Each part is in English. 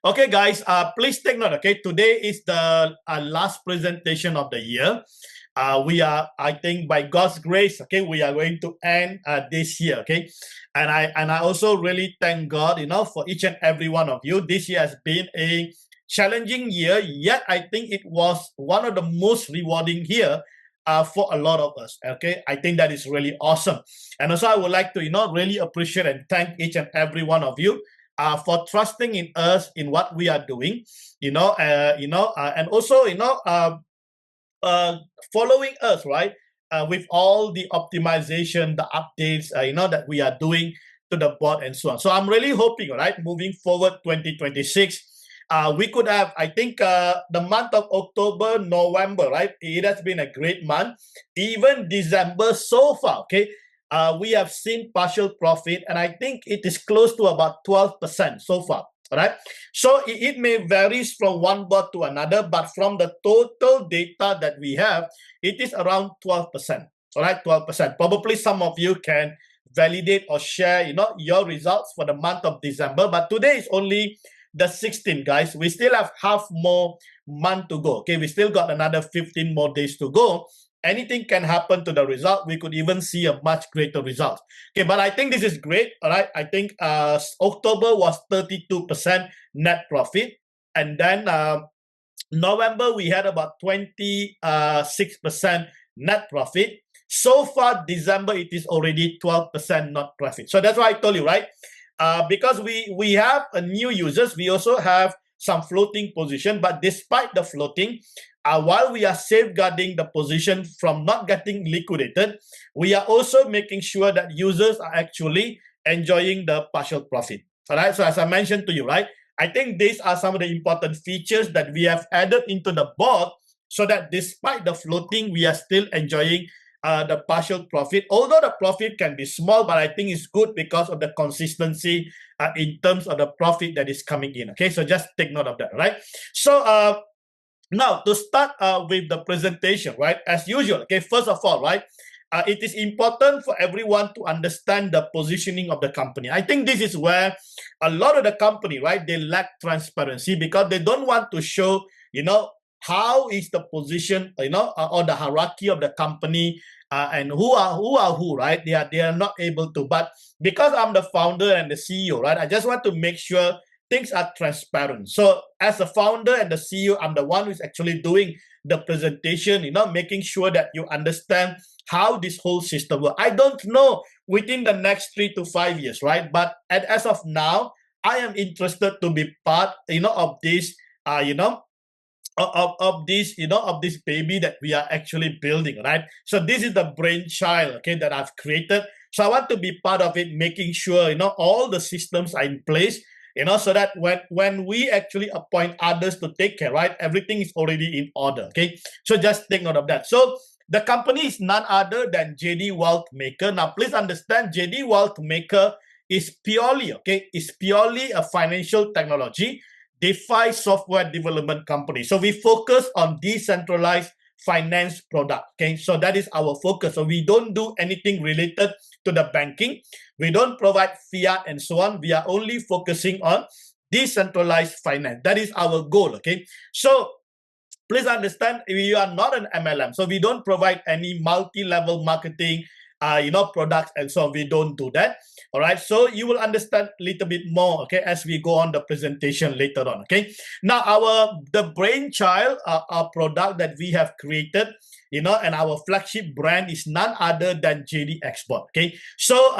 Okay, guys, please take note. Okay, today is the last presentation of the year. We are, I think, by God's grace, okay, we are going to end this year. Okay, and I also really thank God, for each and every one of you. This year has been a challenging year, yet I think it was one of the most rewarding year for a lot of us. Okay, I think that is really awesome. And also, I would like to, really appreciate and thank each and every one of you for trusting in us in what we are doing, and also, following us, right, with all the optimization, the updates, that we are doing to the bot and so on. So I'm really hoping, right, moving forward 2026, we could have, I think, the month of October, November, right? It has been a great month. Even December so far, okay? We have seen partial profit, and I think it is close to about 12% so far. All right. So it may varies from one bot to another, but from the total data that we have, it is around 12%. All right, 12%. Probably some of you can validate or share, your results for the month of December. But today is only the 16th, guys. We still have half more month to go. Okay, we still got another 15 more days to go. Anything can happen to the result. We could even see a much greater result. Okay, but I think this is great. All right, I think October was 32% net profit, and then November we had about 26% net profit. So far, December it is already 12% net profit. So that's why I told you, right? Because we have a new users, we also have some floating position, but despite the floating, while we are safeguarding the position from not getting liquidated, we are also making sure that users are actually enjoying the partial profit. All right. So as I mentioned to you, right, I think these are some of the important features that we have added into the bot, so that despite the floating, we are still enjoying the partial profit. Although the profit can be small, but I think it's good because of the consistency in terms of the profit that is coming in. Okay, so just take note of that, right? So now, to start with the presentation, right, as usual, okay, first of all, right, it is important for everyone to understand the positioning of the company. I think this is where a lot of the company, right, they lack transparency because they don't want to show, how is the position, or the hierarchy of the company, and who are who, right? They are not able to. But because I'm the founder and the CEO, right, I just want to make sure things are transparent. So as a founder and the CEO, I'm the one who's actually doing the presentation, making sure that you understand how this whole system works. I don't know within the next 3 to 5 years, right? But as of now, I am interested to be part, of this, of this baby that we are actually building, right? So this is the brainchild, okay, that I've created. So I want to be part of it, making sure, all the systems are in place, so that when we actually appoint others to take care, right, everything is already in order, okay? So just take note of that. So the company is none other than JD Wealth Maker. Now, please understand, JD Wealth Maker is purely, is purely a financial technology DeFi software development company. So we focus on decentralized finance product. Okay, so that is our focus. So we don't do anything related to the banking. We don't provide fiat and so on. We are only focusing on decentralized finance. That is our goal. Okay, so please understand, we are not an MLM, so we don't provide any multi-level marketing, products and so on. We don't do that. All right. So you will understand a little bit more, okay, as we go on the presentation later on. Okay. Now the brainchild, our product that we have created, and our flagship brand is none other than JDXBOT. Okay. So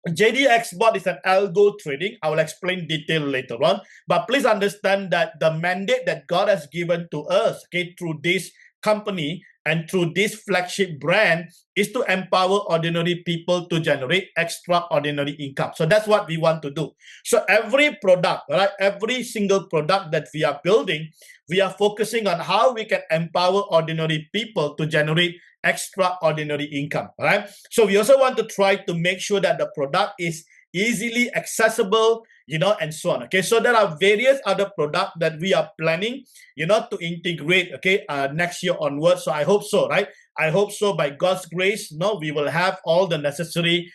JDXBOT is an algo trading. I will explain detail later on. But please understand that the mandate that God has given to us, okay, through this company and through this flagship brand is to empower ordinary people to generate extraordinary income. So that's what we want to do. So every product, right, every single product that we are building, we are focusing on how we can empower ordinary people to generate extraordinary income, right? So we also want to try to make sure that the product is easily accessible, and so on. Okay, so there are various other products that we are planning, to integrate, okay, next year onwards. So I hope so, right? I hope so. By God's grace, we will have all the necessary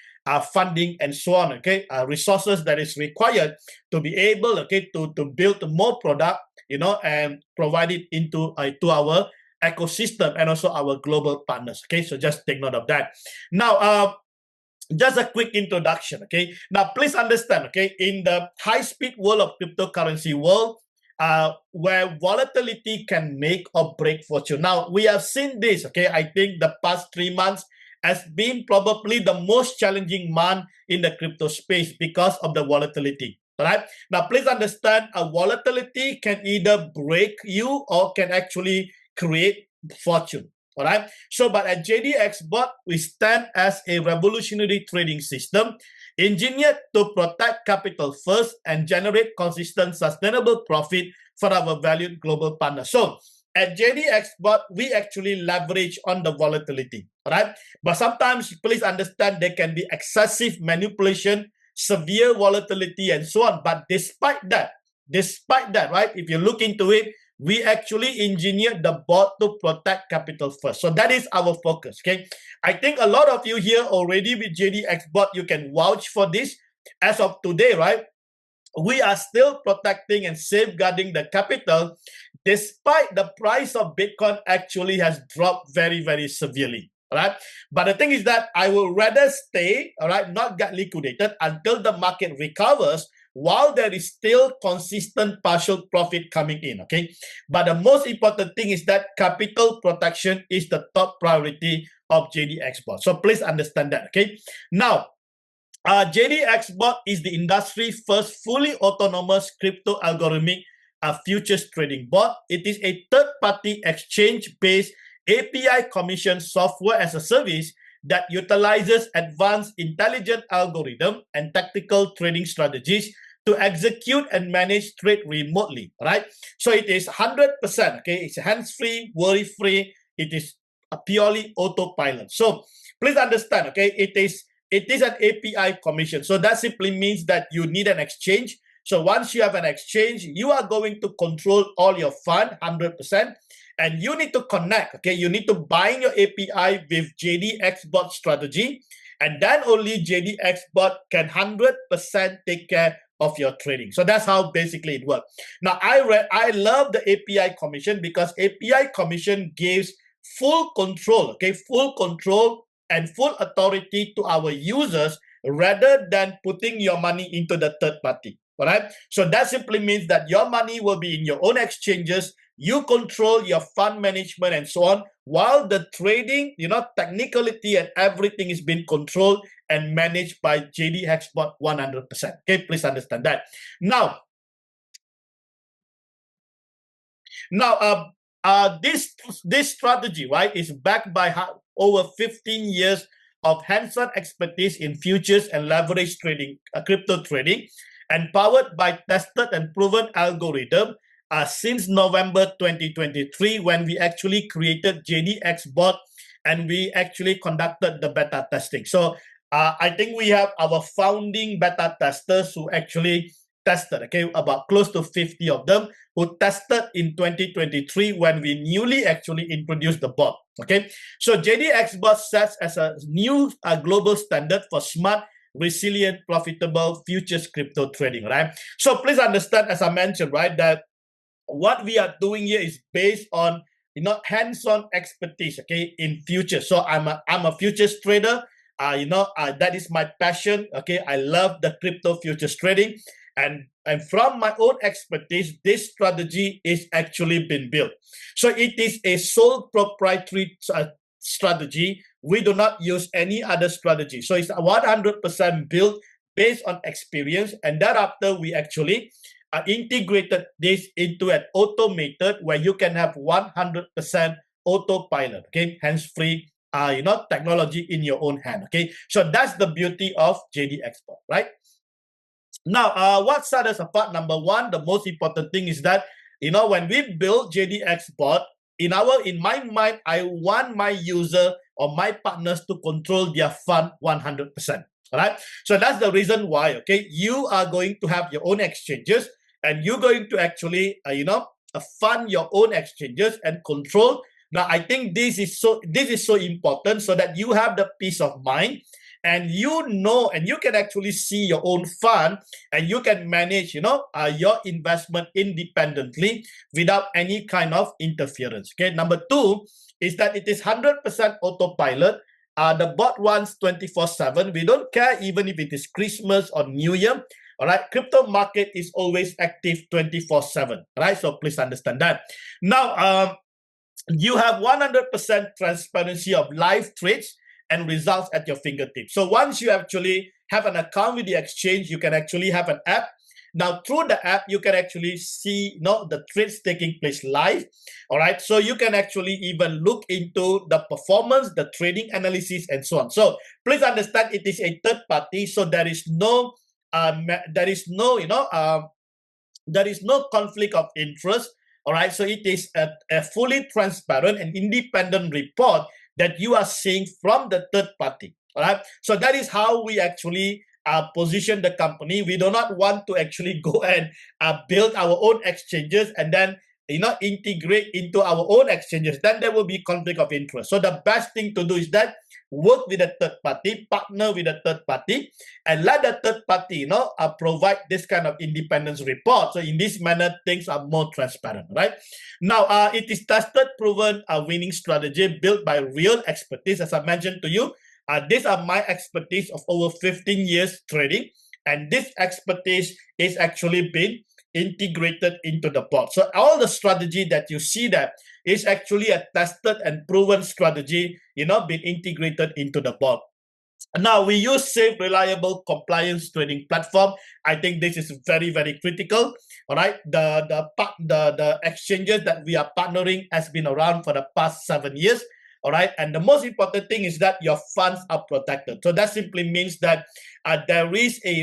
funding and so on, okay, resources that is required to be able, okay, to build more product, and provide it into to our ecosystem and also our global partners. Okay, so just take note of that. Now, just a quick introduction. Okay, now please understand. Okay, in the high-speed world of cryptocurrency world, where volatility can make or break fortune. Now we have seen this. Okay, I think the past 3 months has been probably the most challenging month in the crypto space because of the volatility. All right. Now, please understand, a volatility can either break you or can actually create fortune. All right. So, but at JDXBOT, we stand as a revolutionary trading system engineered to protect capital first and generate consistent, sustainable profit for our valued global partners. So, at JDXBOT, we actually leverage on the volatility. All right. But sometimes, please understand, there can be excessive manipulation, severe volatility, and so on. But despite that, right, if you look into it, we actually engineered the bot to protect capital first. So that is our focus. Okay, I think a lot of you here already with JDXBOT, you can vouch for this. As of today, right, we are still protecting and safeguarding the capital despite the price of Bitcoin actually has dropped very, very severely. All right. But the thing is that I will rather stay, all right, not get liquidated until the market recovers while there is still consistent partial profit coming in. Okay. But the most important thing is that capital protection is the top priority of JDXBOT. So please understand that. Okay. Now, JDXBOT is the industry's first fully autonomous crypto-algorithmic futures trading bot. It is a third-party exchange-based API commission software as a service that utilizes advanced intelligent algorithm and tactical trading strategies to execute and manage trade remotely, right? So it is 100%, okay? It's hands-free, worry-free. It is a purely autopilot. So please understand, okay? It is an API commission. So that simply means that you need an exchange. So once you have an exchange, you are going to control all your fund 100%. And you need to connect, okay? You need to bind your API with JDXBOT strategy. And then only JDXBOT can 100% take care of your trading. So that's how basically it works. Now, I love the API commission because API commission gives full control, okay? Full control and full authority to our users rather than putting your money into the third party. All right. So that simply means that your money will be in your own exchanges. You control your fund management and so on, while the trading, technicality and everything is being controlled and managed by JDXBOT 100%. Okay, please understand that. Now, this strategy, right, is backed by over 15 years of hands-on expertise in futures and leverage trading, crypto trading, and powered by tested and proven algorithm since November 2023, when we actually created JDXBOT and we actually conducted the beta testing. So I think we have our founding beta testers who actually tested, okay, about close to 50 of them who tested in 2023 when we newly actually introduced the bot. Okay, so JDXBOT sets as a new global standard for smart, resilient, profitable futures crypto trading, right? So please understand, as I mentioned, right, that what we are doing here is based on hands-on expertise, okay, in futures. So I'm a futures trader. That is my passion. Okay, I love the crypto futures trading, and from my own expertise, this strategy is actually been built. So it is a sole proprietary strategy. We do not use any other strategy. So it's 100% built based on experience, and thereafter we actually integrated this into an automated where you can have 100% autopilot, okay, hands-free, technology in your own hand, okay. So that's the beauty of JDXBOT, right? Now, what set us apart? Number one, the most important thing is that when we build JDXBOT, in my mind, I want my user or my partners to control their fund 100%. All right. So that's the reason why. Okay, you are going to have your own exchanges, and you're going to actually, fund your own exchanges and control. Now, I think this is so important so that you have the peace of mind. and and you can actually see your own fund, and you can manage, your investment independently without any kind of interference. Okay. Number two is that it is 100% autopilot. The bot runs 24/7. We don't care even if it is Christmas or New Year. All right, crypto market is always active 24/7. Right, so please understand that. Now, you have 100% transparency of live trades and results at your fingertips. So once you actually have an account with the exchange, you can actually have an app. Now, through the app, you can actually see, the trades taking place live. All right. So you can actually even look into the performance, the trading analysis, and so on. So please understand, it is a third party. So there is no, there is no, there is no conflict of interest. All right. So it is a fully transparent and independent report that you are seeing from the third party. All right. So that is how we actually position the company. We do not want to actually go and build our own exchanges and then integrate into our own exchanges. Then there will be conflict of interest. So the best thing to do is that work with a third party, partner with a third party, and let the third party provide this kind of independence report. So in this manner, things are more transparent, right? Now, it is tested, proven, a winning strategy built by real expertise. As I mentioned to you, these are my expertise of over 15 years trading, and this expertise is actually been integrated into the bot. So all the strategy that you see that is actually a tested and proven strategy, been integrated into the bot. Now, we use safe, reliable, compliance trading platform. I think this is very, very critical. All right, the exchanges that we are partnering has been around for the past 7 years. All right, and the most important thing is that your funds are protected. So that simply means that there is a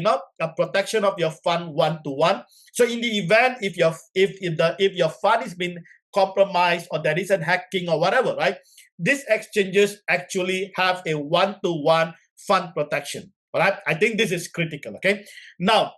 protection of your fund one-to-one. So in the event if your fund is been compromised or there is a hacking or whatever, right? These exchanges actually have a one-to-one fund protection. All right, I think this is critical. Okay, now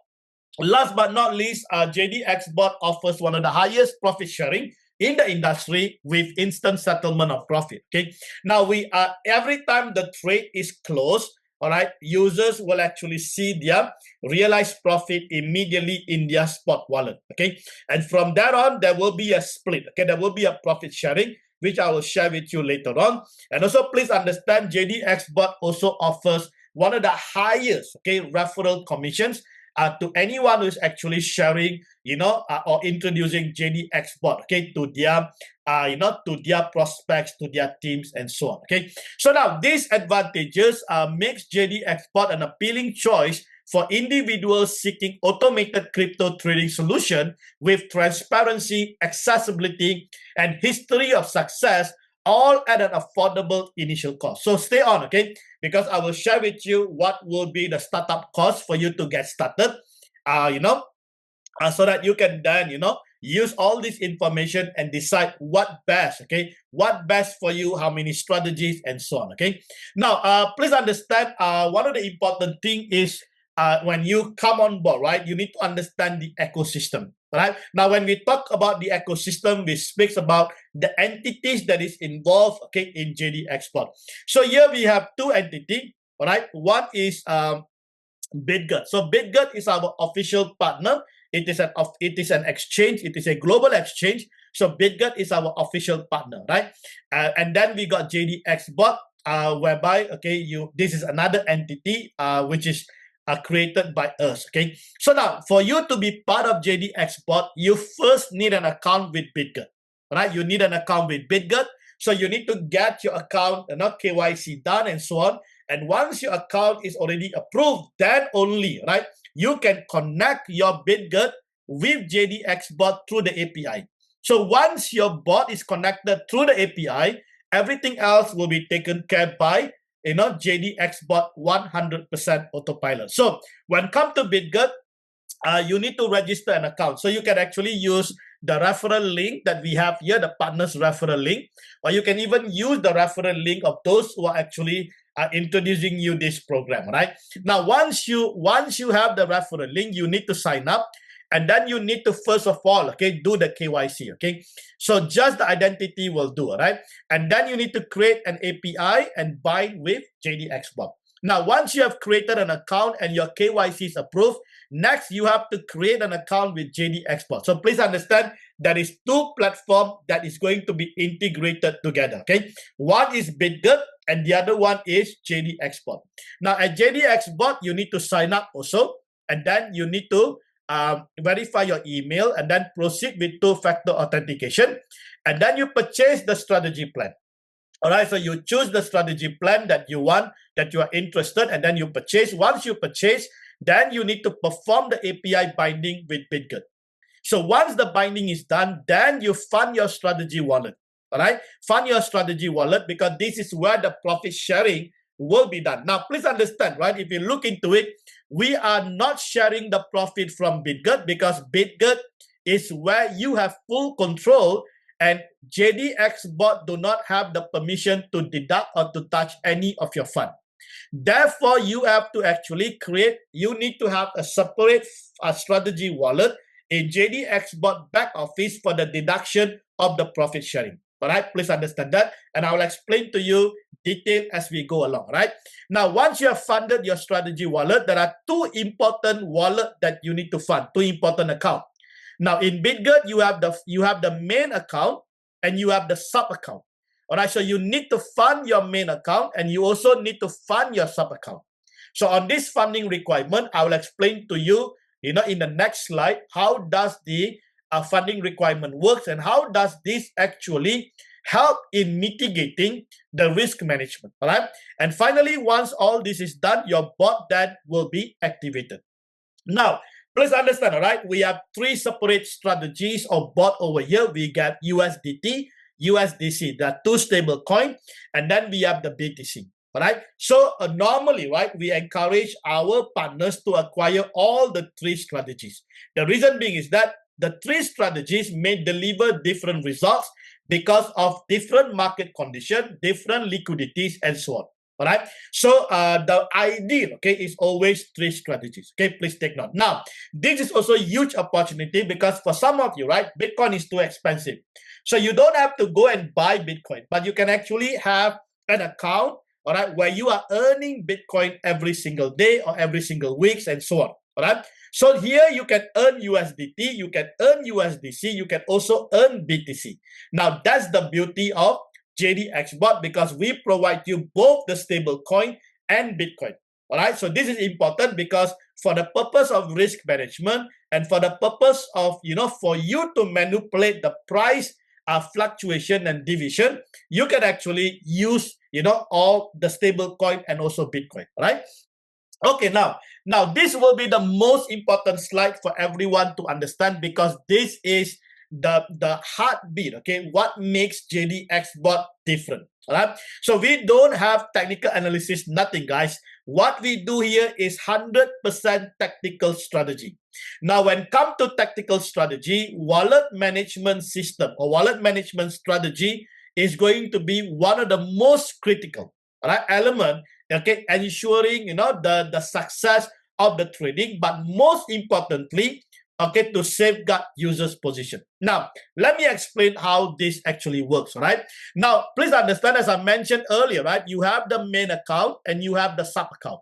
last but not least, JDXBOT offers one of the highest profit sharing in the industry with instant settlement of profit. Okay, now we are every time the trade is closed, all right, users will actually see their realized profit immediately in their spot wallet. Okay, and from there on, there will be a split. Okay, there will be a profit sharing, which I will share with you later on. And also, please understand, JDXBOT also offers one of the highest, referral commissions to anyone who is actually sharing, or introducing JDXBOT, to their, to their prospects, to their teams, and so on. Okay, so now these advantages makes JDXBOT an appealing choice for individuals seeking automated crypto trading solution with transparency, accessibility, and history of success, all at an affordable initial cost. So stay on, because I will share with you what will be the startup cost for you to get started, so that you can then, use all this information and decide what best, what best for you, how many strategies, and so on. Now, please understand, one of the important thing is when you come on board, right, you need to understand the ecosystem. Right now, when we talk about the ecosystem, we speak about the entities that is involved, in JDXBOT. So here we have two entities. All right, one is BitGut. So BitGut is our official partner. It is an exchange. It is a global exchange. So BitGut is our official partner, right? And then we got JDXBOT, whereby this is another entity which is created by us. So now for you to be part of JDXBOT, you first need an account with BitGut. Right? You need an account with BitGut. So you need to get your account, KYC done and so on. And once your account is already approved, then only, right, you can connect your BitGut with JDXBOT through the API. So once your bot is connected through the API, everything else will be taken care by JDXBOT 100% autopilot. So when come to BitGut, you need to register an account. So you can actually use the referral link that we have here, the partners referral link, or you can even use the referral link of those who are actually introducing you this program, right? Now, once you have the referral link, you need to sign up. And then you need to, first of all, do the KYC, So just the identity will do, right? And then you need to create an API and bind with JDXBOT. Now, once you have created an account and your KYC is approved, next you have to create an account with JDXBOT. So please understand there is two platforms that is going to be integrated together. Okay, one is BitGet and the other one is JDXBOT. Now at JDXBOT, you need to sign up also, and then you need to verify your email and then proceed with two-factor authentication, and then you purchase the strategy plan. All right, so you choose the strategy plan that you want, that you are interested, and then you purchase. Once you purchase, then you need to perform the API binding with BitGet. So once the binding is done, then you fund your strategy wallet. All right, fund your strategy wallet, because this is where the profit sharing will be done. Now, please understand, right? If you look into it, we are not sharing the profit from BitGet, because BitGet is where you have full control, and JDXBOT do not have the permission to deduct or to touch any of your fund. Therefore, you have to actually you need to have a separate strategy wallet in JDXBOT back office for the deduction of the profit sharing. All right, please understand that, and I will explain to you detail as we go along. Right now, once you have funded your strategy wallet, there are two important wallets that you need to fund, two important accounts. Now in BitGet, you have the main account and you have the sub account. All right, so you need to fund your main account and you also need to fund your sub account. So on this funding requirement, I will explain to you, in the next slide, how does the funding requirement works and how does this actually help in mitigating the risk management. All right, and finally, once all this is done, your bot then will be activated. Now, please understand, all right, we have three separate strategies or bot over here. We got USDT, USDC, there are two stable coins, and then we have the BTC. All right, so normally, right, we encourage our partners to acquire all the three strategies. The reason being is that the three strategies may deliver different results because of different market conditions, different liquidities, and so on. All right, so the ideal, okay, is always three strategies. Okay, please take note. Now, this is also a huge opportunity because for some of you, right, Bitcoin is too expensive. So you don't have to go and buy Bitcoin, but you can actually have an account, all right, where you are earning Bitcoin every single day or every single week and so on. All right, so here you can earn USDT, you can earn USDC, you can also earn BTC. Now, that's the beauty of JDXBOT, because we provide you both the stable coin and Bitcoin. All right, so this is important because for the purpose of risk management and for the purpose of, for you to manipulate the price fluctuation and division, you can actually use, all the stable coin and also Bitcoin. All right. Okay, now this will be the most important slide for everyone to understand, because this is the heartbeat, okay, what makes JDXBOT different. All right, so we don't have technical analysis, nothing, guys. What we do here is 100% tactical strategy. Now, when it comes to tactical strategy, wallet management system or wallet management strategy is going to be one of the most critical, all right, element, okay, ensuring the success of the trading, but most importantly, okay, to safeguard users' position. Now, let me explain how this actually works, right? Now, please understand, as I mentioned earlier, right, you have the main account and you have the sub account.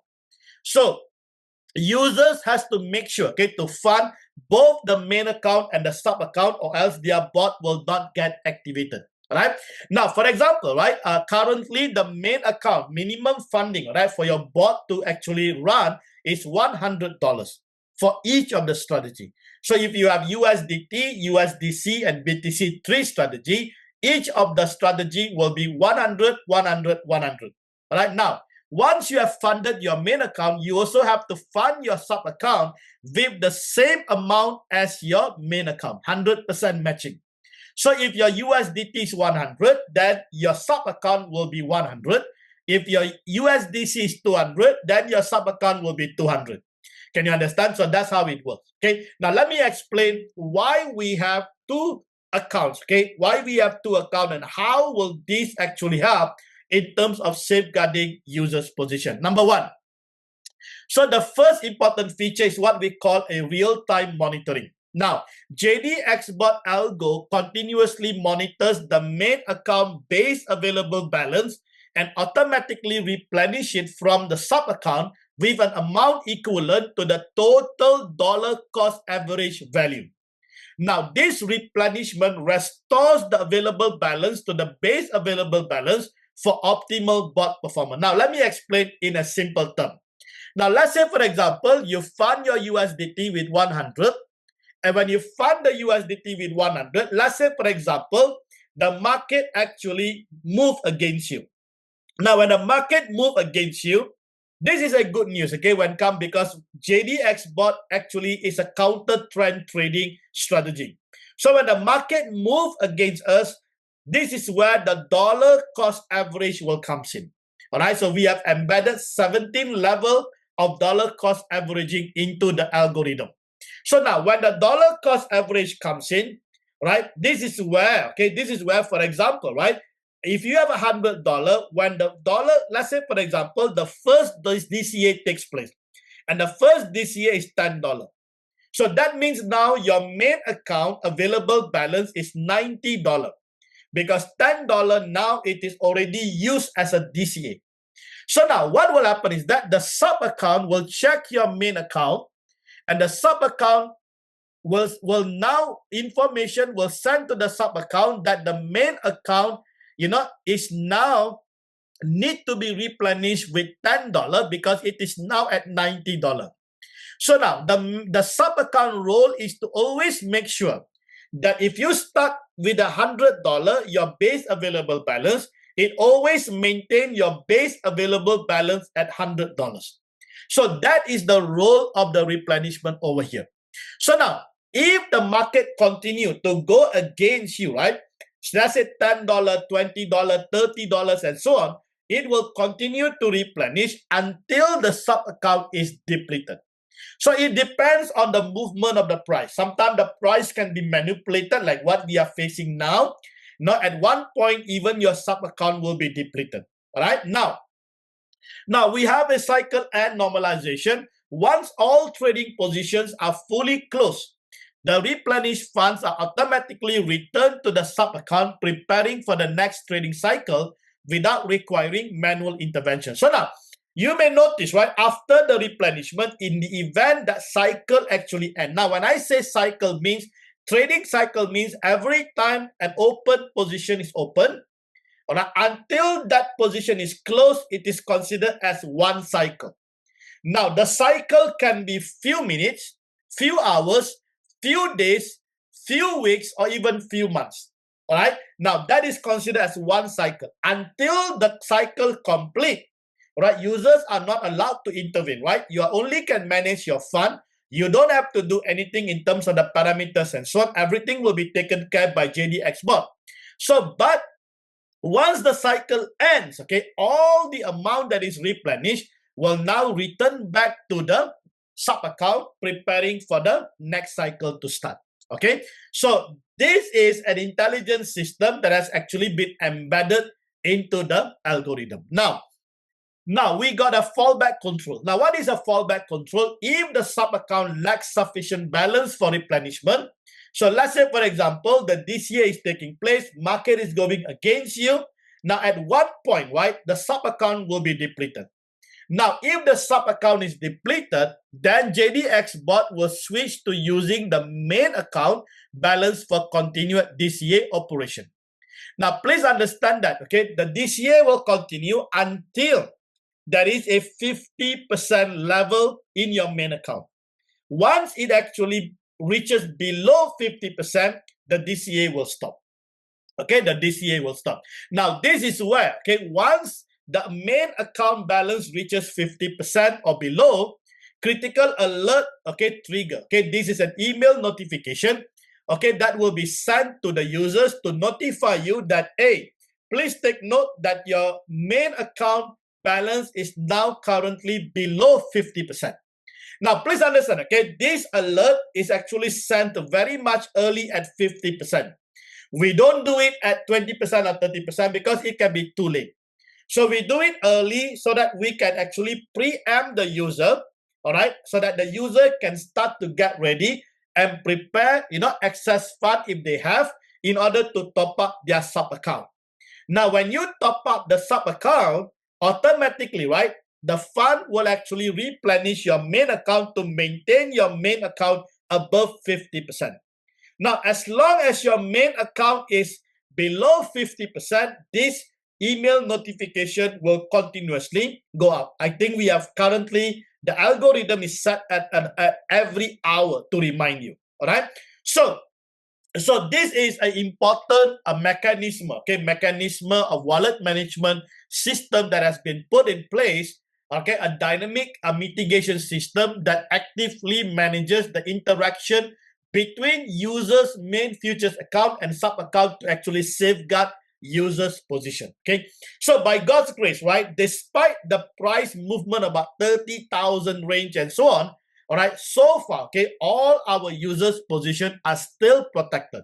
So, users has to make sure, okay, to fund both the main account and the sub account, or else their bot will not get activated. Right now, for example, right, currently the main account minimum funding, right, for your bot to actually run is $100 for each of the strategy. So if you have USDT, USDC, and BTC 3 strategy, each of the strategy will be 100, 100, 100. All right. Now, once you have funded your main account, you also have to fund your sub account with the same amount as your main account, 100% matching. So if your USDT is 100, then your sub account will be 100. If your USDC is 200, then your sub account will be 200. Can you understand? So that's how it works. Okay. Now let me explain why we have two accounts. Okay. Why we have two accounts and how will this actually help in terms of safeguarding users' position. Number one. So the first important feature is what we call a real-time monitoring. Now, JDXBOT Algo continuously monitors the main account base available balance and automatically replenish it from the sub account with an amount equivalent to the total dollar cost average value. Now, this replenishment restores the available balance to the base available balance for optimal bot performance. Now, let me explain in a simple term. Now, let's say, for example, you fund your USDT with 100, and when you fund the USDT with 100, let's say, for example, the market actually move against you. Now, when the market move against you, this is a good news, okay, when come because JDXBOT actually is a counter trend trading strategy. So when the market move against us, this is where the dollar cost average will come in. All right, so we have embedded 17 level of dollar cost averaging into the algorithm. So now when the dollar cost average comes in, right, this is where, for example, right, if you have $100, when the dollar, let's say, for example, the first DCA takes place, and the first DCA is $10. So that means now your main account available balance is $90, because $10 now it is already used as a DCA. So now what will happen is that the sub account will check your main account, and the sub account will now information will send to the sub account that the main account is now need to be replenished with $10 because it is now at $90. So now the sub account role is to always make sure that if you start with $100, your base available balance, it always maintain your base available balance at $100. So that is the role of the replenishment over here. So now, if the market continue to go against you, right? So let's say $10, $20, $30, and so on, it will continue to replenish until the sub account is depleted. So it depends on the movement of the price. Sometimes the price can be manipulated like what we are facing now. Now, at one point, even your sub account will be depleted. All right. Now we have a cycle and normalization. Once all trading positions are fully closed, the replenished funds are automatically returned to the sub account, preparing for the next trading cycle without requiring manual intervention. So now, you may notice, right, after the replenishment, in the event that cycle actually ends. Now, when I say cycle means, trading cycle means every time an open position is open, until that position is closed, it is considered as one cycle. Now, the cycle can be few minutes, few hours, few days, few weeks, or even few months. All right. Now, that is considered as one cycle. Until the cycle complete, right, users are not allowed to intervene, right? You only can manage your fund. You don't have to do anything in terms of the parameters and so on. Everything will be taken care by JDXBOT. So, but once the cycle ends, okay, all the amount that is replenished will now return back to the sub account, preparing for the next cycle to start. Okay, so this is an intelligent system that has actually been embedded into the algorithm. Now we got a fallback control. Now, what is a fallback control? If the sub account lacks sufficient balance for replenishment, so let's say, for example, the DCA is taking place, market is going against you. Now, at one point, right, the sub account will be depleted. Now, if the sub account is depleted, then JDXBOT will switch to using the main account balance for continued DCA operation. Now, please understand that, okay, the DCA will continue until there is a 50% level in your main account. Once it actually reaches below 50%, the DCA will stop. Okay, the DCA will stop. Now, this is where, okay, once the main account balance reaches 50% or below, critical alert, okay, trigger. Okay, this is an email notification, okay, that will be sent to the users to notify you that, hey, please take note that your main account balance is now currently below 50%. Now, please understand, okay, this alert is actually sent very much early at 50%. We don't do it at 20% or 30% because it can be too late. So we do it early so that we can actually preempt the user, all right, so that the user can start to get ready and prepare, excess fund if they have, in order to top up their sub account. Now, when you top up the sub account, automatically, right, the fund will actually replenish your main account to maintain your main account above 50%. Now, as long as your main account is below 50%, this email notification will continuously go up. I think we have currently, the algorithm is set at every hour to remind you. All right. So this is an important mechanism, mechanism of wallet management system that has been put in place, a dynamic mitigation system that actively manages the interaction between users' main futures account and sub account to actually safeguard users' position. Okay, so by God's grace, right, despite the price movement about 30,000 range and so on, all right, so far, all our users' position are still protected.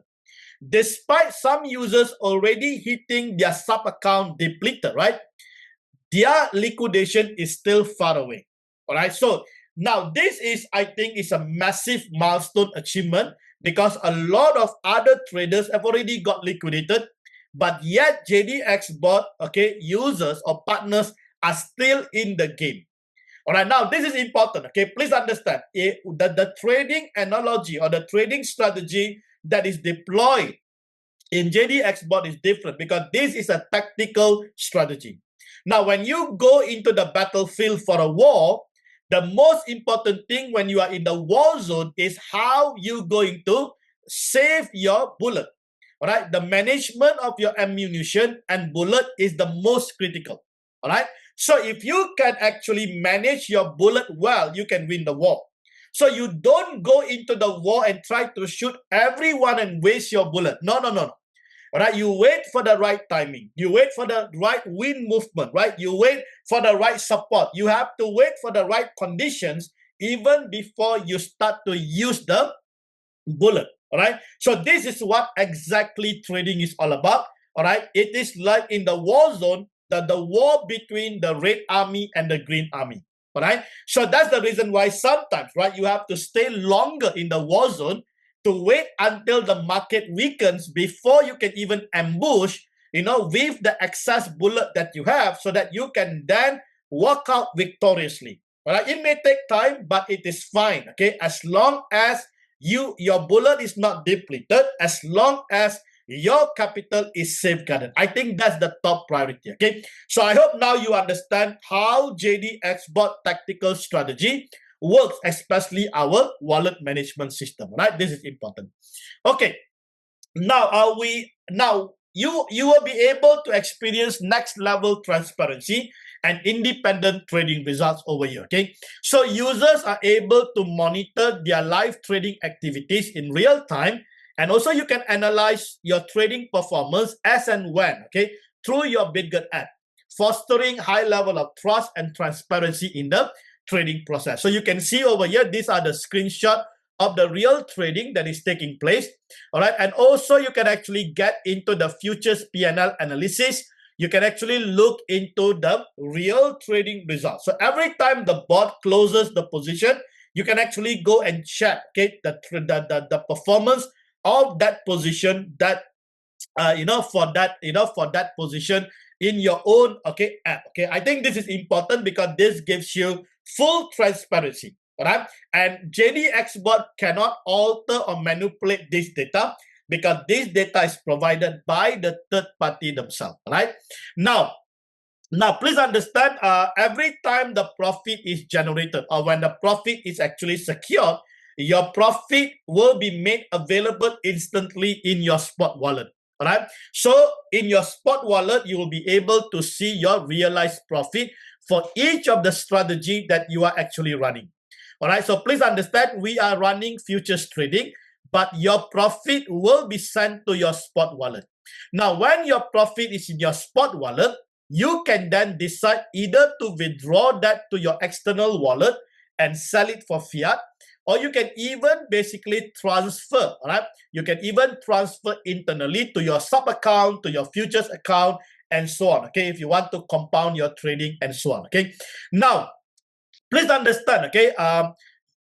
Despite some users already hitting their sub account depleted, right, their liquidation is still far away. All right, so now this is, I think, is a massive milestone achievement because a lot of other traders have already got liquidated, but yet JDXBOT, users or partners are still in the game. All right, now this is important. Please understand the trading analogy or the trading strategy that is deployed in JDXBOT is different because this is a tactical strategy. Now, when you go into the battlefield for a war, the most important thing when you are in the war zone is how you're going to save your bullet. All right, the management of your ammunition and bullet is the most critical. All right, so if you can actually manage your bullet well, you can win the war. So you don't go into the war and try to shoot everyone and waste your bullet. No. All right, you wait for the right timing. You wait for the right wind movement, right? You wait for the right support. You have to wait for the right conditions even before you start to use the bullet. All right, so this is what exactly trading is all about. All right, it is like in the war zone, the war between the red army and the green army. All right, so that's the reason why sometimes, right, you have to stay longer in the war zone to wait until the market weakens before you can even ambush, with the excess bullet that you have so that you can then walk out victoriously. All right, it may take time, but it is fine. As long as your bullet is not depleted, as long as your capital is safeguarded. I think that's the top priority. So I hope now you understand how JDXBOT tactical strategy works, especially our wallet management system. Right? This is important. Okay. Now you will be able to experience next level transparency and independent trading results over here. So users are able to monitor their live trading activities in real time, and also you can analyze your trading performance as and when, through your BitGet app, fostering high level of trust and transparency in the trading process. So you can see over here, these are the screenshot of the real trading that is taking place. All right, and also you can actually get into the futures P&L analysis. You can actually look into the real trading results. So every time the bot closes the position, you can actually go and check the performance of that position that for that position in your own app. I think this is important because this gives you full transparency. All right, and JDXBOT cannot alter or manipulate this data because this data is provided by the third party themselves. Right, now please understand, every time the profit is generated or when the profit is actually secured, your profit will be made available instantly in your spot wallet. All right, so in your spot wallet, you will be able to see your realized profit for each of the strategy that you are actually running. All right, so please understand, we are running futures trading, but your profit will be sent to your spot wallet. Now, when your profit is in your spot wallet, you can then decide either to withdraw that to your external wallet and sell it for fiat, or you can even basically transfer. All right, you can even transfer internally to your sub account, to your futures account, and so on. If you want to compound your trading and so on. Now, please understand,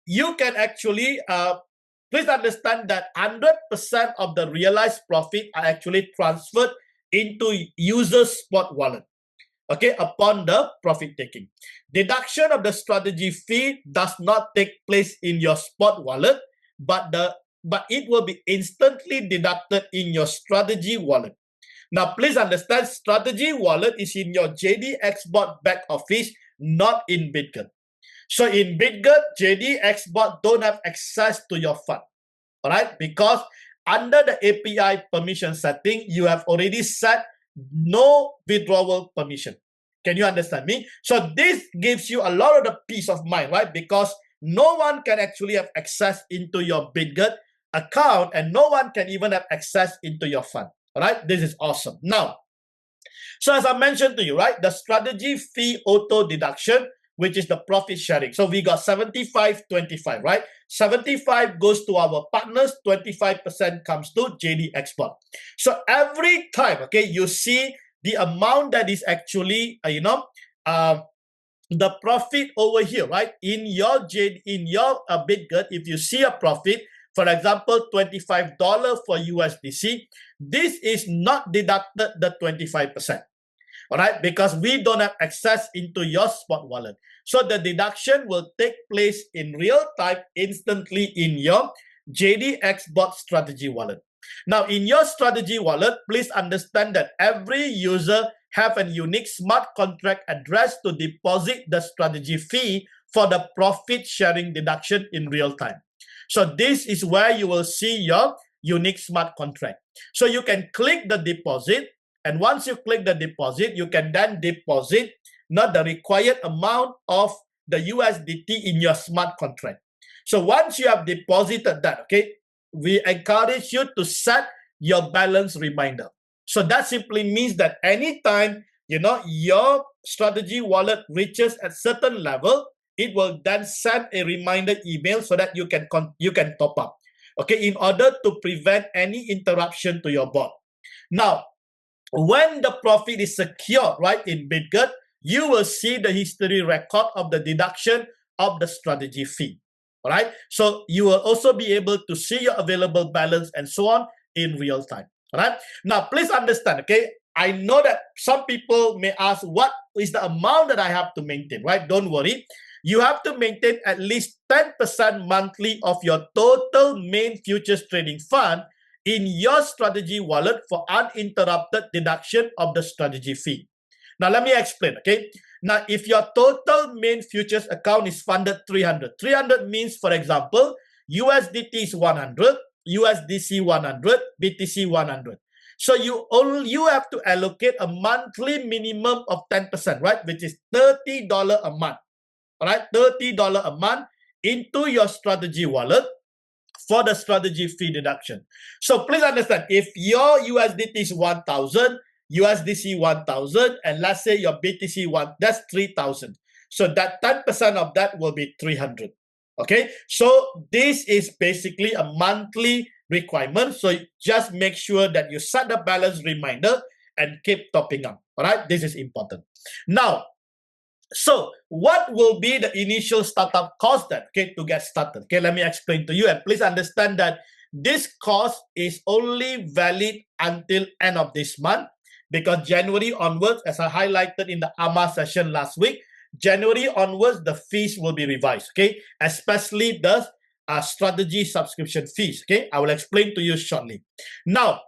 you can actually, please understand that 100% of the realized profit are actually transferred into user's spot wallet, okay, upon the profit taking. Deduction of the strategy fee does not take place in your spot wallet, but it will be instantly deducted in your strategy wallet. Now, please understand, strategy wallet is in your JDXBOT back office, not in BitGet. So in BitGet, JDXBOT don't have access to your fund, all right? Because under the API permission setting, you have already set no withdrawal permission. Can you understand me? So this gives you a lot of the peace of mind, right? Because no one can actually have access into your BitGet account, and no one can even have access into your fund. All right, this is awesome. Now, so as I mentioned to you, right, the strategy fee auto deduction, which is the profit sharing. So we got 75, 25, right? 75 goes to our partners, 25% comes to JDXBOT. So every time, okay, you see the amount that is actually, the profit over here, right? In your BitGet, if you see a profit, for example, $25 for USDC, this is not deducted the 25%, all right? Because we don't have access into your spot wallet. So the deduction will take place in real time, instantly in your JDXBOT strategy wallet. Now, in your strategy wallet, please understand that every user have a unique smart contract address to deposit the strategy fee for the profit sharing deduction in real time. So this is where you will see your unique smart contract. So you can click the deposit, and once you click the deposit, you can then deposit not the required amount of the USDT in your smart contract. So once you have deposited that, okay, we encourage you to set your balance reminder. So that simply means that anytime, your strategy wallet reaches a certain level, it will then send a reminder email so that you can top up, okay, in order to prevent any interruption to your bot. Now, when the profit is secure, right, in BitGet, you will see the history record of the deduction of the strategy fee. All right. So you will also be able to see your available balance and so on in real time. All right. Now, please understand, okay, I know that some people may ask, what is the amount that I have to maintain, right? Don't worry. You have to maintain at least 10% monthly of your total main futures trading fund in your strategy wallet for uninterrupted deduction of the strategy fee. Now, let me explain, okay? Now, if your total main futures account is funded 300 means, for example, USDT is 100, USDC 100, BTC 100. So you have to allocate a monthly minimum of 10%, right? Which is $30 a month. All right, $30 a month into your strategy wallet for the strategy fee deduction. So please understand, if your USDT is 1,000, USDC 1,000, and let's say your BTC 1, that's 3,000. So that 10% of that will be 300. Okay, so this is basically a monthly requirement. So just make sure that you set the balance reminder and keep topping up. All right, this is important. Now, so what will be the initial startup cost then, okay, to get started? Okay, let me explain to you, and please understand that this cost is only valid until end of this month, because January onwards, as I highlighted in the AMA session last week, January onwards, the fees will be revised, okay, especially the strategy subscription fees, okay. I will explain to you shortly. Now,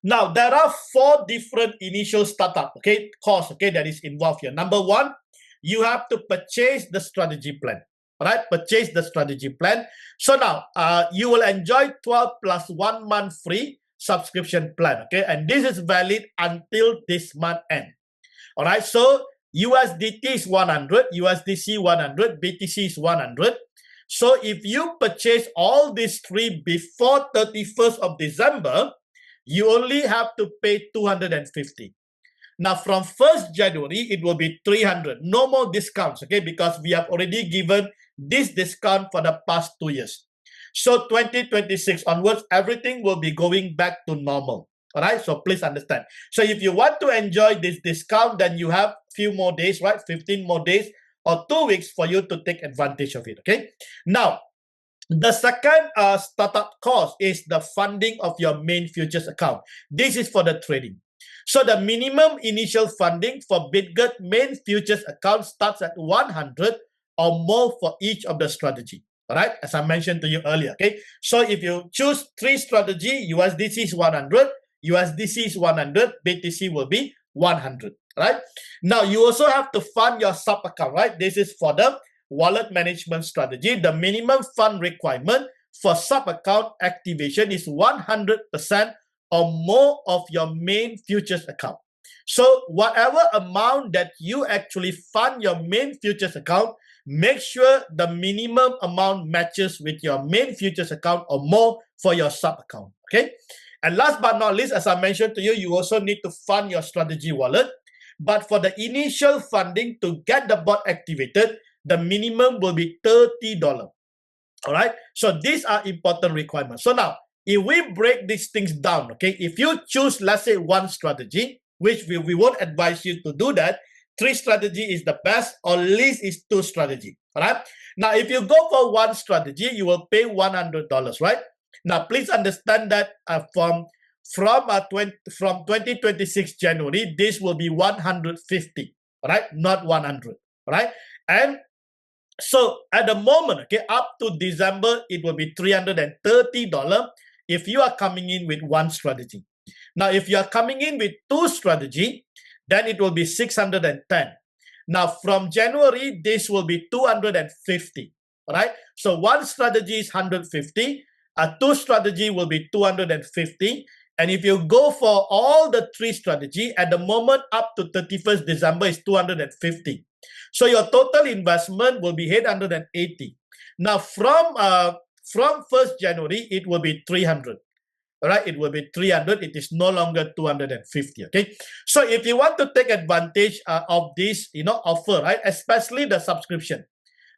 there are 4 different initial startup, okay, costs, okay, that is involved here. Number 1, you have to purchase the strategy plan. All right, purchase the strategy plan. So now, you will enjoy 12 plus 1 month free subscription plan, okay, and this is valid until this month end. All right, so USDT is 100, USDC 100, BTC is 100. So if you purchase all these 3 before 31st of December, you only have to pay 250. Now, from 1st January, it will be 300. No more discounts, okay, because we have already given this discount for the past 2 years. So 2026 onwards, everything will be going back to normal. All right, so please understand. So if you want to enjoy this discount, then you have few more days, right? 15 more days or 2 weeks for you to take advantage of it, okay? Now, the second startup cost is the funding of your main futures account. This is for the trading. So the minimum initial funding for Bitget main futures account starts at 100 or more for each of the strategy. All right, as I mentioned to you earlier. Okay, so if you choose 3 strategy, USDC is 100, USDC is 100, BTC will be 100. Right now, you also have to fund your sub account. Right, this is for the wallet management strategy. The minimum fund requirement for sub account activation is 100% or more of your main futures account. So whatever amount that you actually fund your main futures account, make sure the minimum amount matches with your main futures account or more for your sub account. Okay. And last but not least, as I mentioned to you, you also need to fund your strategy wallet. But for the initial funding to get the bot activated, the minimum will be $30. All right. So these are important requirements. So now, if we break these things down, okay, if you choose, let's say, one strategy, which we won't advise you to do that, 3 strategy is the best, or least is 2 strategy. All right. Now, if you go for one strategy, you will pay $100, right? Now, please understand that from 2026 January, this will be 150, all right, not 100, all right? And so at the moment, okay, up to December, it will be $330 if you are coming in with one strategy. Now, if you are coming in with 2 strategy, then it will be 610. Now, from January, this will be 250. All right. So one strategy is 150. 2 strategy will be 250. And if you go for all the 3 strategy, at the moment up to 31st December is 250. So your total investment will be 880. Now from 1st January, it will be 300. All right, it will be 300. It is no longer 250. Okay, so if you want to take advantage of this, offer, right, especially the subscription,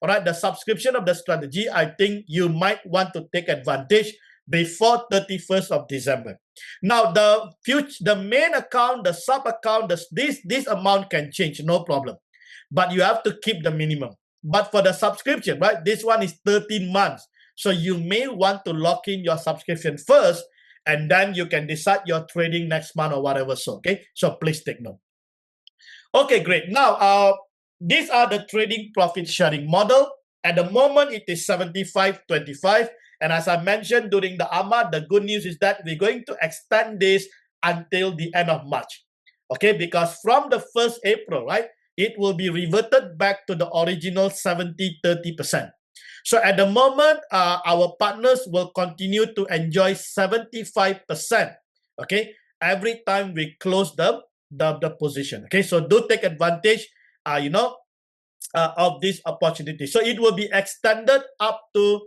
all right, the subscription of the strategy, I think you might want to take advantage before 31st of December. Now, the main account, the sub account, this amount can change, no problem, but you have to keep the minimum. But for the subscription, right, this one is 13 months, so you may want to lock in your subscription first, and then you can decide your trading next month or whatever. So, okay, so please take note. Okay, great. Now, these are the trading profit sharing model. At the moment, it is 75-25. And as I mentioned during the AMA, the good news is that we're going to extend this until the end of March. Okay, because from the 1st April, right, it will be reverted back to the original 70-30%. So at the moment, our partners will continue to enjoy 75%, okay, every time we close the position. Okay, so do take advantage, of this opportunity. So it will be extended up to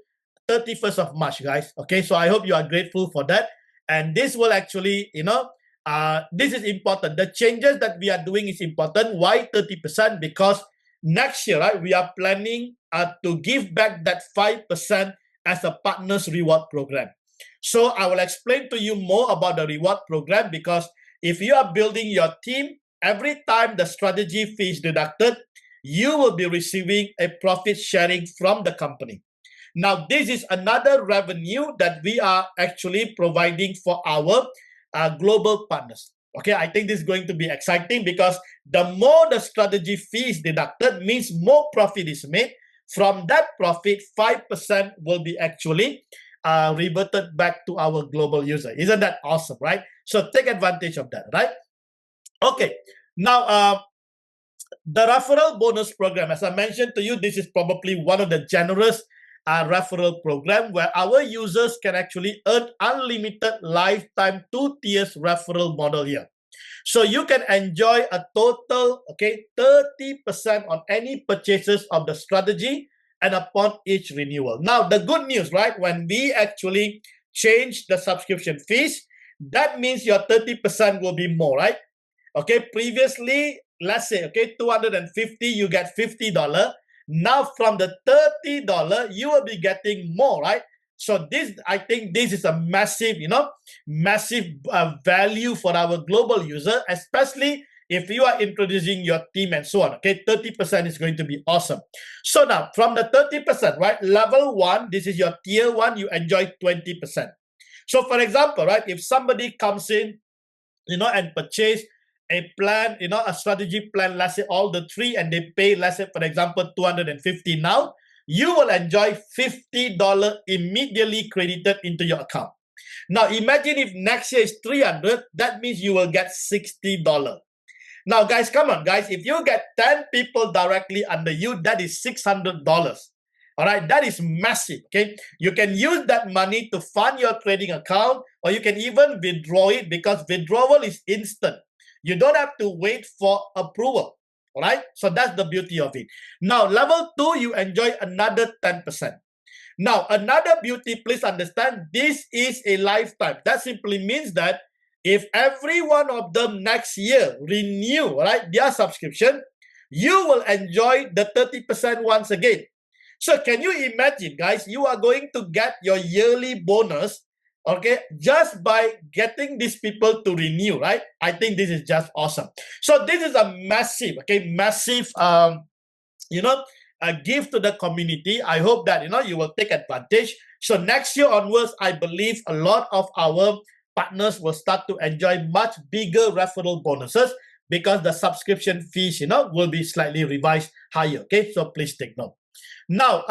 31st of March, guys. Okay, so I hope you are grateful for that. And this will actually, this is important. The changes that we are doing is important. Why 30%? Because next year, right, we are planning to give back that 5% as a partners reward program. So I will explain to you more about the reward program, because if you are building your team, every time the strategy fee is deducted, you will be receiving a profit sharing from the company. Now, this is another revenue that we are actually providing for our global partners. Okay, I think this is going to be exciting, because the more the strategy fee is deducted means more profit is made. From that profit, 5% will be actually reverted back to our global user. Isn't that awesome, right? So take advantage of that, right? Okay, now the referral bonus program, as I mentioned to you, this is probably one of the generous referral program where our users can actually earn unlimited lifetime 2 tiers referral model here. So you can enjoy a total, okay, 30% on any purchases of the strategy and upon each renewal. Now, the good news, right, when we actually change the subscription fees, that means your 30% will be more, right? Okay, previously, let's say, okay, 250, you get $50. Now, from the $30, you will be getting more, right? So this, I think this is a massive, massive value for our global user, especially if you are introducing your team and so on. Okay, 30% is going to be awesome. So now, from the 30%, right, level 1, this is your tier 1, you enjoy 20%. So for example, right, if somebody comes in and purchase a plan, a strategy plan, let's say all the three, and they pay, let's say, for example, 250 now, you will enjoy $50 immediately credited into your account. Now, imagine if next year is 300, that means you will get $60. Now, guys, come on, guys. If you get 10 people directly under you, that is $600. All right, that is massive. Okay, you can use that money to fund your trading account, or you can even withdraw it, because withdrawal is instant. You don't have to wait for approval. All right, so that's the beauty of it. Now, level 2, you enjoy another 10%. Now, another beauty, please understand, this is a lifetime. That simply means that if every one of them next year renew, right, their subscription, you will enjoy the 30% once again. So can you imagine, guys, you are going to get your yearly bonus, okay, just by getting these people to renew, right? I think this is just awesome. So this is a massive, massive, a gift to the community. I hope that, you will take advantage. So next year onwards, I believe a lot of our partners will start to enjoy much bigger referral bonuses, because the subscription fees, will be slightly revised higher. Okay, so please take note. Now,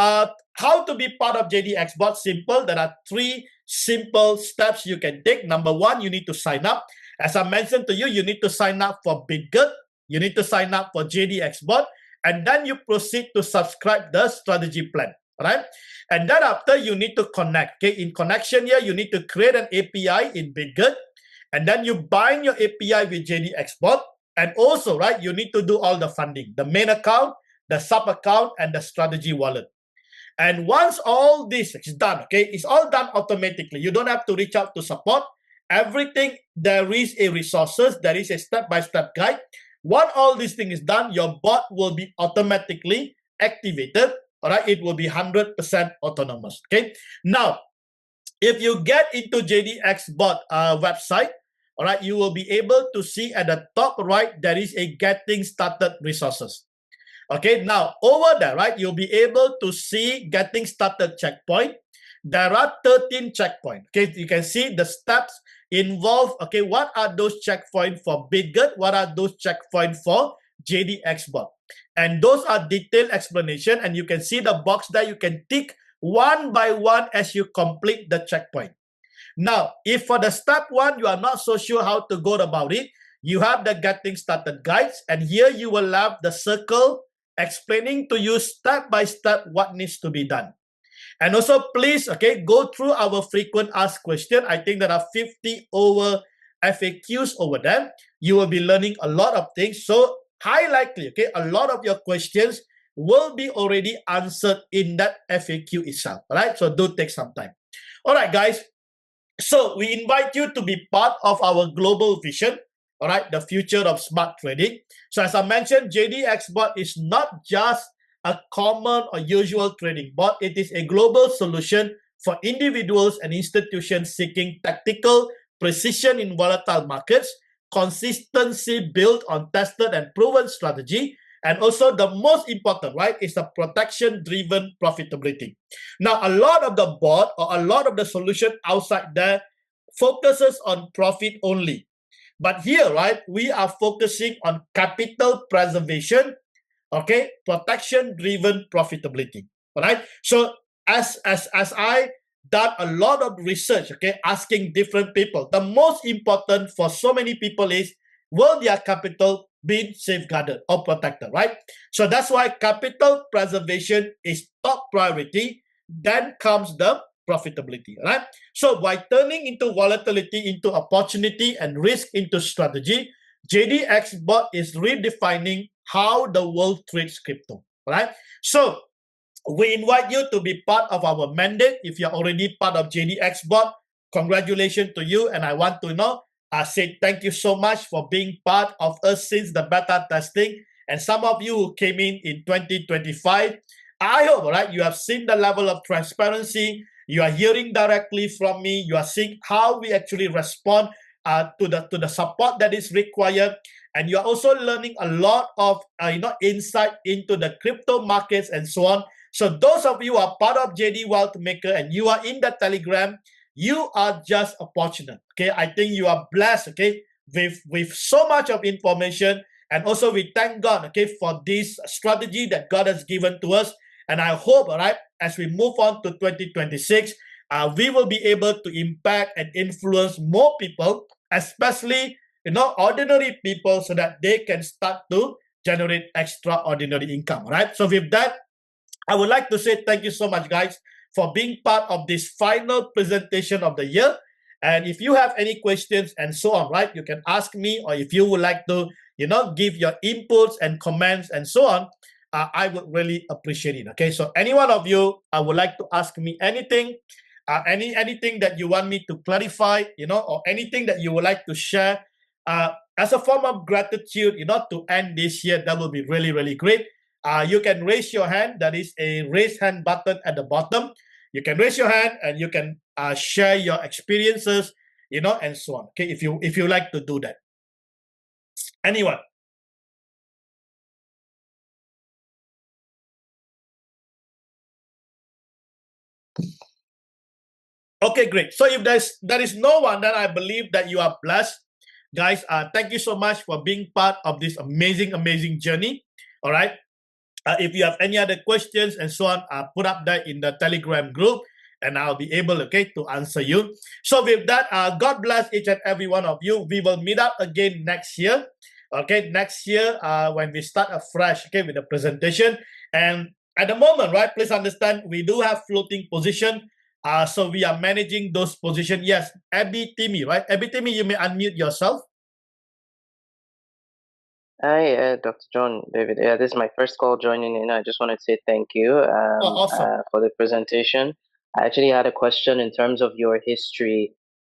how to be part of JDXBOT? Simple. There are 3 simple steps you can take. Number 1, you need to sign up. As I mentioned to you, you need to sign up for BitGet. You need to sign up for JDXBOT. And then you proceed to subscribe the strategy plan. Right? And then after, you need to connect. Okay, in connection here, you need to create an API in BitGet. And then you bind your API with JDXBOT. And also, right, you need to do all the funding, the main account, the sub account, and the strategy wallet. And once all this is done, okay, it's all done automatically. You don't have to reach out to support. Everything, there is a resources, there is a step-by-step guide. Once all this thing is done, your bot will be automatically activated. All right, it will be 100% autonomous. Okay. Now, if you get into JDXBOT website, all right, you will be able to see at the top right, there is a getting started resources. Okay, now over there, right, you'll be able to see getting started checkpoint. There are 13 checkpoints. Okay, you can see the steps involved. Okay, what are those checkpoints for BitGet? What are those checkpoints for JDXBOT? And those are detailed explanation, and you can see the box there. You can tick one by one as you complete the checkpoint. Now, if for the step 1, you are not so sure how to go about it, you have the getting started guides, and here you will have the circle explaining to you step by step what needs to be done. And also, please, okay, go through our frequent asked question. I think there are 50 over FAQs over there. You will be learning a lot of things. So high likely, okay, a lot of your questions will be already answered in that FAQ itself. All right, so do take some time. All right, guys. So we invite you to be part of our global vision. All right, the future of smart trading. So as I mentioned, JDXBOT is not just a common or usual trading bot. It is a global solution for individuals and institutions seeking tactical precision in volatile markets, consistency built on tested and proven strategy, and also the most important, right, is the protection-driven profitability. Now, a lot of the bot or a lot of the solution outside there focuses on profit only. But here, right, we are focusing on capital preservation, okay, protection-driven profitability. All right. So as I done a lot of research, okay, asking different people, the most important for so many people is, will their capital be safeguarded or protected, right? So that's why capital preservation is top priority. Then comes the profitability, right? So by turning into volatility into opportunity and risk into strategy, JDXBOT is redefining how the world trades crypto, right? So we invite you to be part of our mandate. If you're already part of JDXBOT, congratulations to you. And I want to say thank you so much for being part of us since the beta testing. And some of you who came in 2025, I hope, right, you have seen the level of transparency. You are hearing directly from me. You are seeing how we actually respond to the support that is required. And you are also learning a lot of insight into the crypto markets and so on. So those of you who are part of JD Wealth Maker and you are in the Telegram, you are just fortunate. Okay, I think you are blessed. Okay, with so much of information. And also we thank God, okay, for this strategy that God has given to us. And I hope, all right, as we move on to 2026, we will be able to impact and influence more people, especially, ordinary people, so that they can start to generate extraordinary income, right? So with that, I would like to say thank you so much, guys, for being part of this final presentation of the year. And if you have any questions and so on, right, you can ask me, or if you would like to, give your inputs and comments and so on, I would really appreciate it. Okay, so any one of you, I would like to ask me anything, anything that you want me to clarify, or anything that you would like to share, as a form of gratitude, to end this year, that would be really, really great. You can raise your hand. There is a raise hand button at the bottom. You can raise your hand and you can share your experiences, and so on. Okay, if you like to do that. Anyone? Okay, great. So if there is no one, then I believe that you are blessed. Guys, thank you so much for being part of this amazing, amazing journey. All right. If you have any other questions and so on, put up that in the Telegram group and I'll be able, okay, to answer you. So with that, God bless each and every one of you. We will meet up again next year. Okay, next year when we start afresh, okay, with the presentation. And at the moment, right, please understand, we do have floating position. So we are managing those positions. Yes, Abby Timmy, right? Abby Timmy, you may unmute yourself. Hi, Dr. John, David. Yeah, this is my first call joining in. I just wanted to say thank you Awesome. for the presentation. I actually had a question in terms of your history.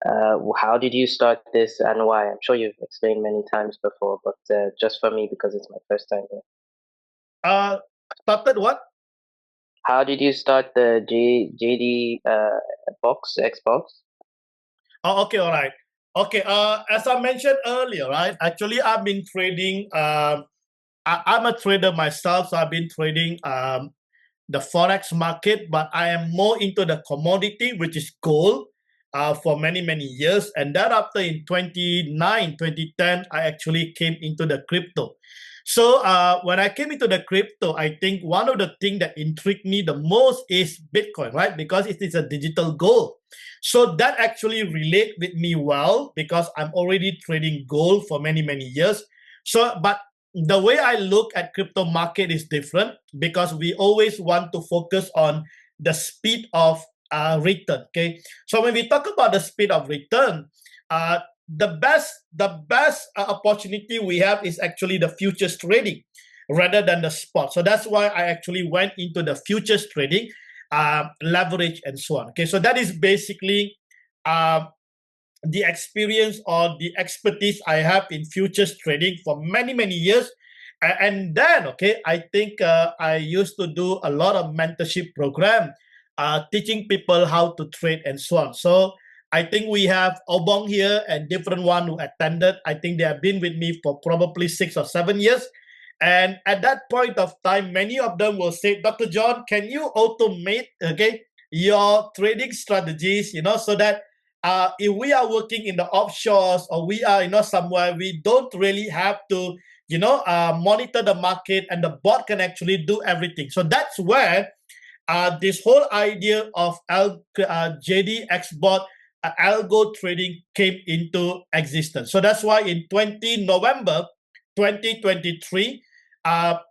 How did you start this and why? I'm sure you've explained many times before, but just for me, because it's my first time here. Started what? How did you start the JD Xbox? Oh, okay, all right. Okay, as I mentioned earlier, right? Actually, I've been trading. I'm a trader myself, so I've been trading the forex market, but I am more into the commodity, which is gold, for many, many years. And thereafter, in 2010, I actually came into the crypto. So when I came into the crypto, I think one of the things that intrigued me the most is Bitcoin, right? Because it is a digital gold. So that actually relate with me well because I'm already trading gold for many, many years. So, but the way I look at crypto market is different because we always want to focus on the speed of return. Okay, so when we talk about the speed of return, the best opportunity we have is actually the futures trading rather than the spot. So that's why I actually went into the futures trading, leverage and so on. Okay, so that is basically the experience or the expertise I have in futures trading for many, many years. And then, okay, I think I used to do a lot of mentorship program, teaching people how to trade and so on. So I think we have Obong here and different one who attended. I think they have been with me for probably 6 or 7 years. And at that point of time, many of them will say, Dr. John, can you automate, okay, your trading strategies, so that if we are working in the offshores or we are, somewhere, we don't really have to, monitor the market and the bot can actually do everything. So that's where this whole idea of JDXBOT algo trading came into existence. So that's why in November 2023,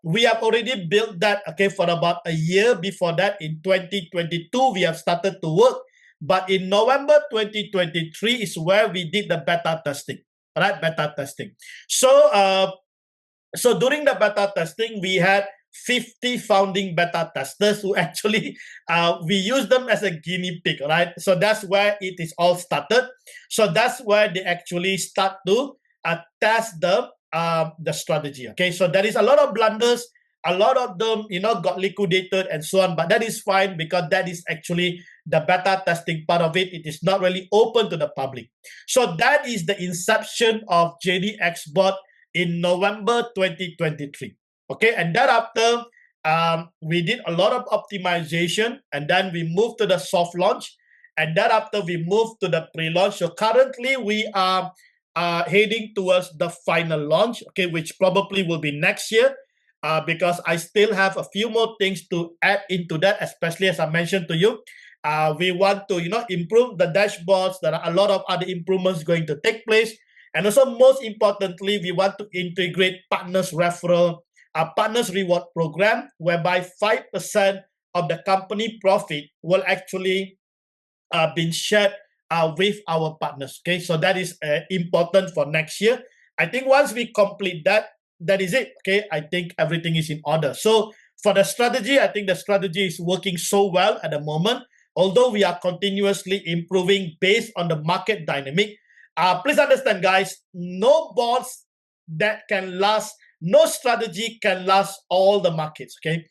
we have already built that, okay, for about a year. Before that, in 2022, we have started to work. But in November 2023 is where we did the beta testing, right? Beta testing. So, so during the beta testing, we had 50 founding beta testers who actually, we use them as a guinea pig, right? So that's where it is all started. So that's where they actually start to test the strategy, okay? So there is a lot of blunders. A lot of them, got liquidated and so on, but that is fine because that is actually the beta testing part of it. It is not really open to the public. So that is the inception of JDXBOT in November 2023. Okay, and thereafter, we did a lot of optimization, and then we moved to the soft launch, and thereafter we moved to the pre-launch. So currently, we are heading towards the final launch, okay, which probably will be next year, because I still have a few more things to add into that, especially as I mentioned to you. We want to, improve the dashboards. There are a lot of other improvements going to take place. And also, most importantly, we want to integrate partners referral, partners reward program, whereby 5% of the company profit will actually been shared with our partners. Okay, so that is important for next year. I think once we complete that, that is it. Okay, I think everything is in order. So for the strategy, I think the strategy is working so well at the moment. Although we are continuously improving based on the market dynamic. Please understand, guys, no bots that can last, no strategy can last all the markets. Okay,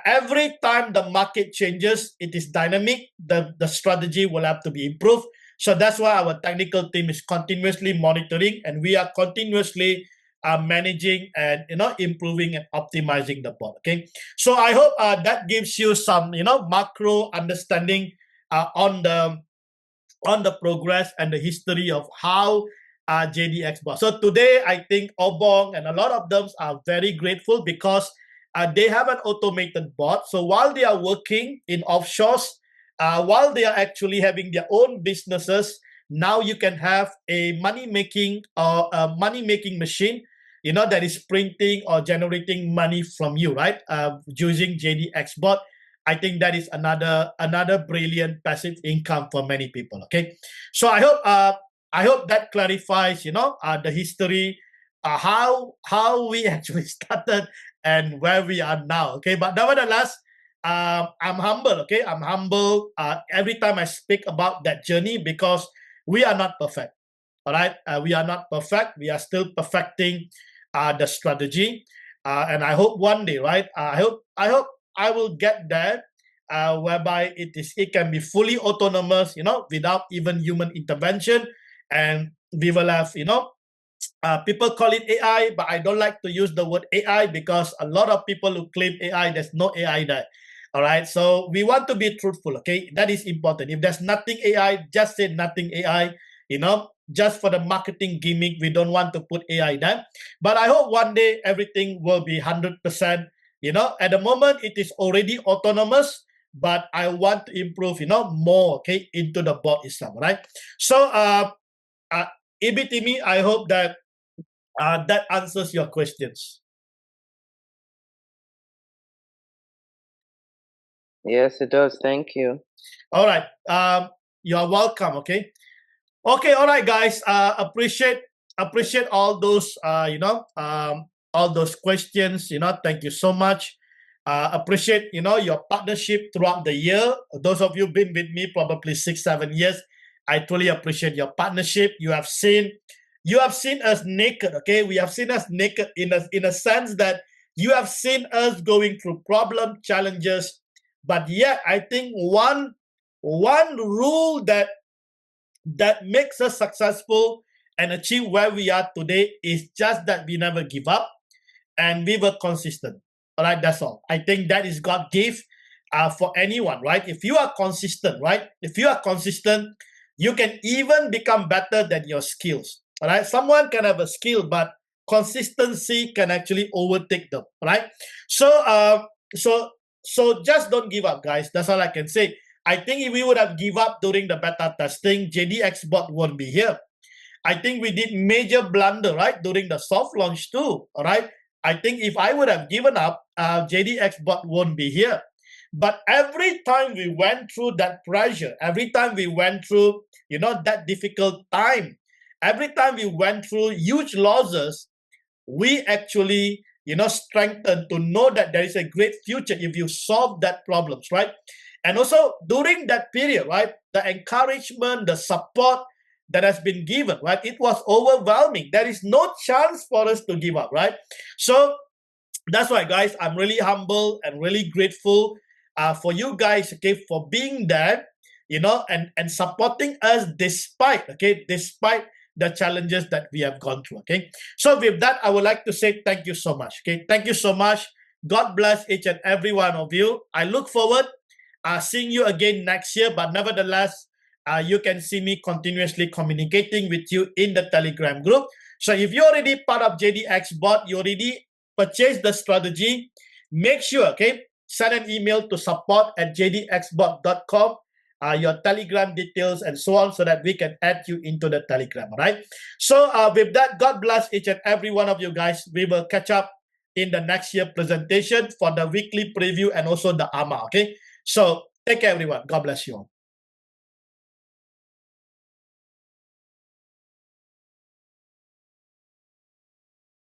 every time the market changes, it is dynamic. The strategy will have to be improved. So that's why our technical team is continuously monitoring, and we are continuously managing and improving and optimizing the bot. Okay, so I hope that gives you some macro understanding on the progress and the history of how JDXBOT. So today, I think Obong and a lot of them are very grateful because they have an automated bot. So while they are working in offshores, while they are actually having their own businesses, now you can have a money-making machine, that is printing or generating money from you, right? Using JDXBOT. I think that is another brilliant passive income for many people. Okay, so I hope that clarifies, the history, how we actually started and where we are now. Okay, but nevertheless, I'm humble. Okay, I'm humble every time I speak about that journey because we are not perfect. All right, we are not perfect. We are still perfecting the strategy, and I hope one day, right? I hope I will get there, whereby it can be fully autonomous, without even human intervention, and we will have, people call it AI, but I don't like to use the word AI because a lot of people who claim AI, there's no AI there. All right, so we want to be truthful. Okay, that is important. If there's nothing AI, just say nothing AI. Just for the marketing gimmick, we don't want to put AI there. But I hope one day everything will be 100%. At the moment it is already autonomous, but I want to improve, more, okay, into the bot itself, right? So, Ibitimi, I hope that that answers your questions. Yes, it does. Thank you. All right. You're welcome. Okay. Okay. All right, guys. Appreciate all those, all those questions. Thank you so much. Appreciate, your partnership throughout the year. Those of you been with me probably 6-7 years. I truly appreciate your partnership. You have seen us naked. Okay, we have seen us naked in a sense that you have seen us going through problem challenges, but yet I think one rule that makes us successful and achieve where we are today is just that we never give up and we were consistent. All right, that's all. I think that is God gift for anyone, right? If you are consistent, right? If you are consistent, you can even become better than your skills. All right, someone can have a skill, but consistency can actually overtake them. Right? So, so just don't give up, guys. That's all I can say. I think if we would have give up during the beta testing, JDXBOT won't be here. I think we did major blunder, right, during the soft launch too. All right. I think if I would have given up, JDXBOT won't be here. But every time we went through that pressure, every time we went through, that difficult time, every time we went through huge losses, we actually, strengthened to know that there is a great future if you solve that problems, right? And also during that period, right, the encouragement, the support that has been given, right, it was overwhelming. There is no chance for us to give up, right? So that's why, guys, I'm really humble and really grateful for you guys, okay, for being there, and supporting us despite the challenges that we have gone through, okay? So with that, I would like to say thank you so much, okay? Thank you so much. God bless each and every one of you. I look forward seeing you again next year, but nevertheless, you can see me continuously communicating with you in the Telegram group. So if you're already part of JDXBOT, you already purchased the strategy, make sure, okay, send an email to support@jdxbot.com, your Telegram details and so on, so that we can add you into the Telegram, all right? So with that, God bless each and every one of you guys. We will catch up in the next year presentation for the weekly preview and also the AMA, okay? So take care, everyone. God bless you all.